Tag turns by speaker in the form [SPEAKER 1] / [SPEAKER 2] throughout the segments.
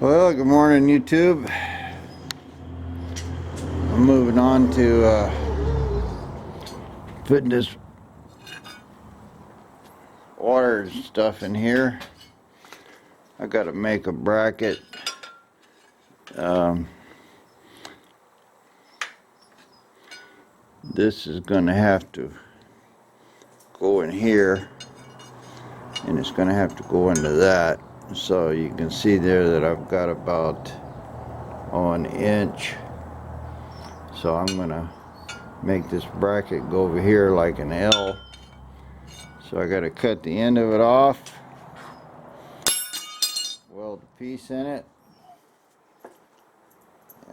[SPEAKER 1] Well, good morning, YouTube. I'm moving on to putting this water stuff in here. I got to make a bracket. This is going to have to go in here, and it's going to have to go into that. So you can see there that I've got about an inch. So I'm going to make this bracket go over here like an L. So I got to cut the end of it off, weld a piece in it.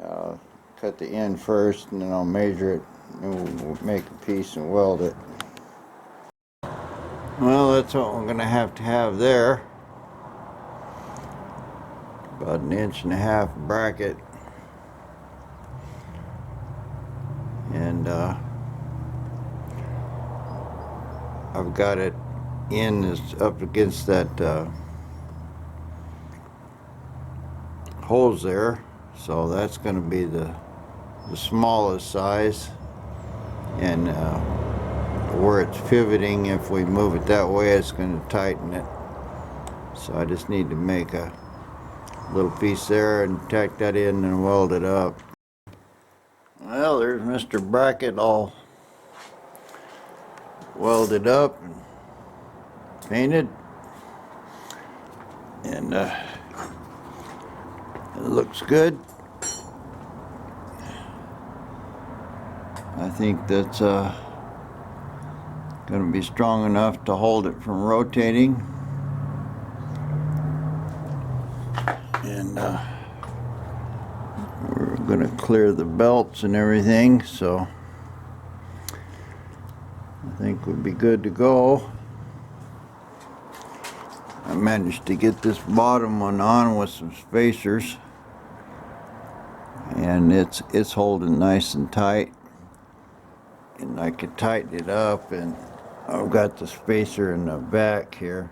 [SPEAKER 1] I'll cut the end first, and then I'll measure it, and we'll make a piece and weld it. Well, that's what we're going to have there. About 1.5 inch bracket. And I've got it in is up against that holes there, so that's going to be the smallest size, and where it's pivoting, if we move it that way, it's going to tighten it. So I just need to make a little piece there and tack that in and weld it up. Well, there's Mr. Bracket all welded up and painted, and it looks good. I think that's going to be strong enough to hold it from rotating, and we're going to clear the belts and everything, so I think we'll be good to go. I managed to get this bottom one on with some spacers, and it's holding nice and tight, and I can tighten it up, and I've got the spacer in the back here,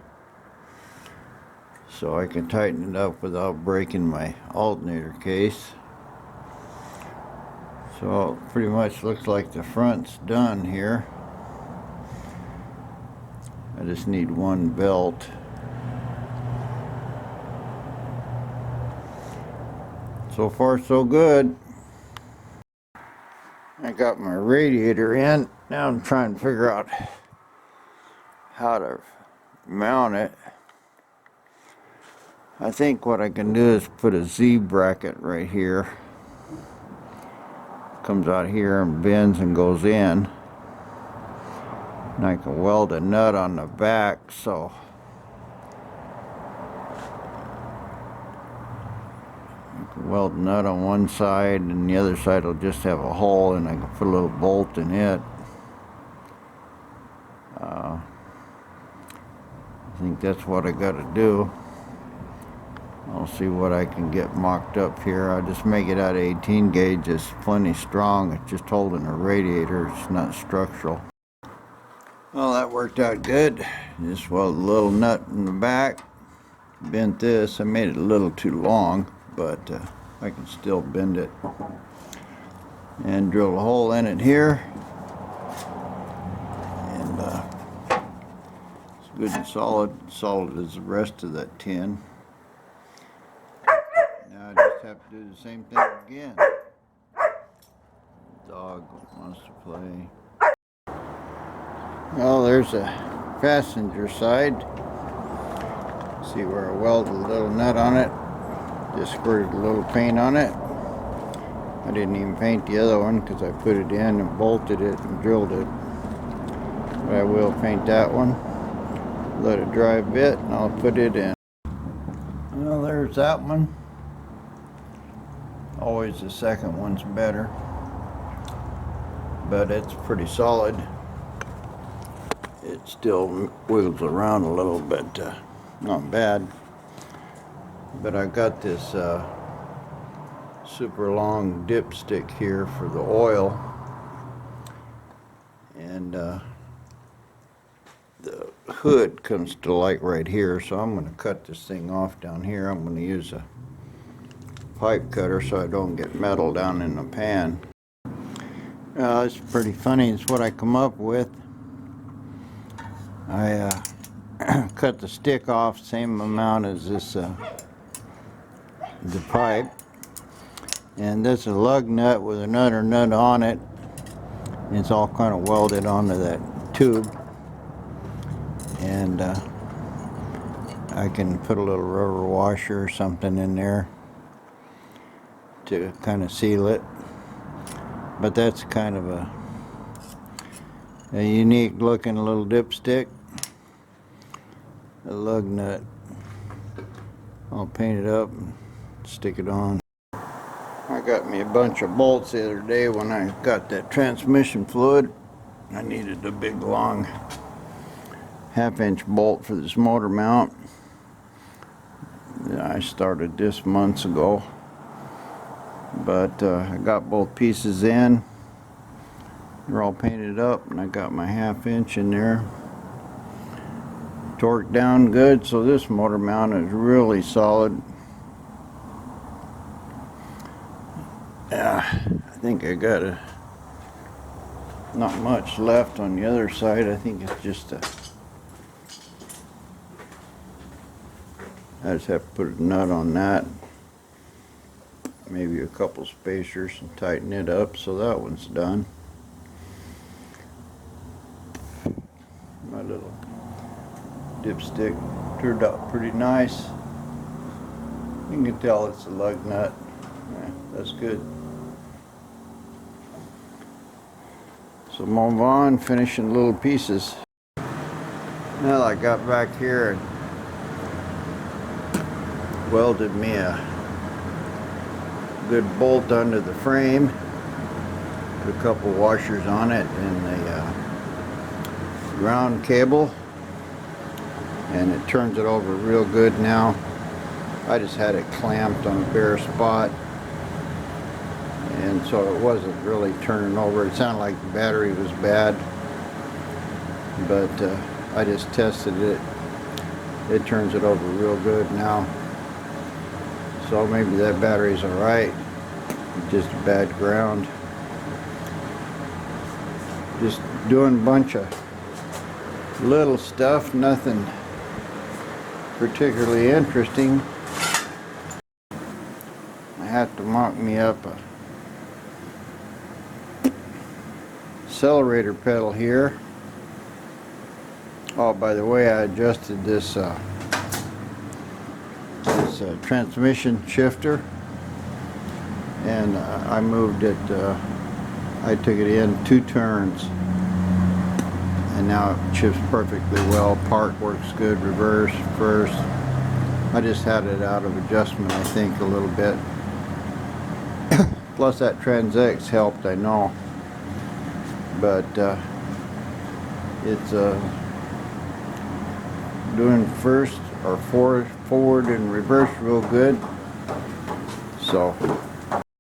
[SPEAKER 1] so I can tighten it up without breaking my alternator case. So it pretty much looks like the front's done here. I just need one belt. So far so good. I got my radiator in. Now I'm trying to figure out how to mount it. I think what I can do is put a Z bracket right here. Comes out here and bends and goes in. And I can weld a nut on the back, so I can weld a nut on one side, and the other side will just have a hole, and I can put a little bolt in it. I think that's what I got to do. I'll see what I can get mocked up here. I'll just make it out of 18 gauge. It's plenty strong. It's just holding a radiator. It's not structural. Well, that worked out good. Just welded a little nut in the back. Bent this. I made it a little too long, but I can still bend it. And drill a hole in it here. And it's good and solid. Solid as the rest of that tin. Now I just have to do the same thing again. Dog wants to play. Well, there's a passenger side. See where I welded a little nut on it. Just squirted a little paint on it. I didn't even paint the other one because I put it in and bolted it and drilled it. But I will paint that one. Let it dry a bit and I'll put it in. Well, there's that one. Always the second one's better, but it's pretty solid. It still wiggles around a little bit, not bad. But I got this super long dipstick here for the oil, and the hood comes to light right here, so I'm going to cut this thing off down here. I'm going to use a pipe cutter so I don't get metal down in the pan. It's pretty funny. It's what I come up with. I cut the stick off same amount as this the pipe, and this is a lug nut with another nut on it. It's all kind of welded onto that tube, and I can put a little rubber washer or something in there to kind of seal it. But that's kind of a unique looking little dipstick, a lug nut. I'll paint it up and stick it on. I got me a bunch of bolts the other day when I got that transmission fluid. I needed a big long 1/2-inch bolt for this motor mount. I started this months ago, but I got both pieces in. They're all painted up, and I got my 1/2 inch in there. Torqued down good, so this motor mount is really solid. I think I got not much left on the other side. I think it's just I just have to put a nut on that, maybe a couple spacers, and tighten it up, so that one's done. My little dipstick turned out pretty nice. You can tell it's a lug nut. Yeah, that's good. So move on, finishing little pieces. Now I got back here and welded me a good bolt under the frame. Put a couple washers on it and the ground cable, and it turns it over real good now. I just had it clamped on a bare spot, and so it wasn't really turning over. It sounded like the battery was bad, but I just tested it. It turns it over real good now. So maybe that battery's alright, just a bad ground. Just doing a bunch of little stuff, nothing particularly interesting. I have to mock me up a accelerator pedal here. Oh, by the way, I adjusted this transmission shifter, and I moved it, I took it in 2 turns, and now it shifts perfectly well. Park works good, reverse, first. I just had it out of adjustment, I think, a little bit. Plus that Trans-X helped, I know. But it's doing first or forward and reverse real good. So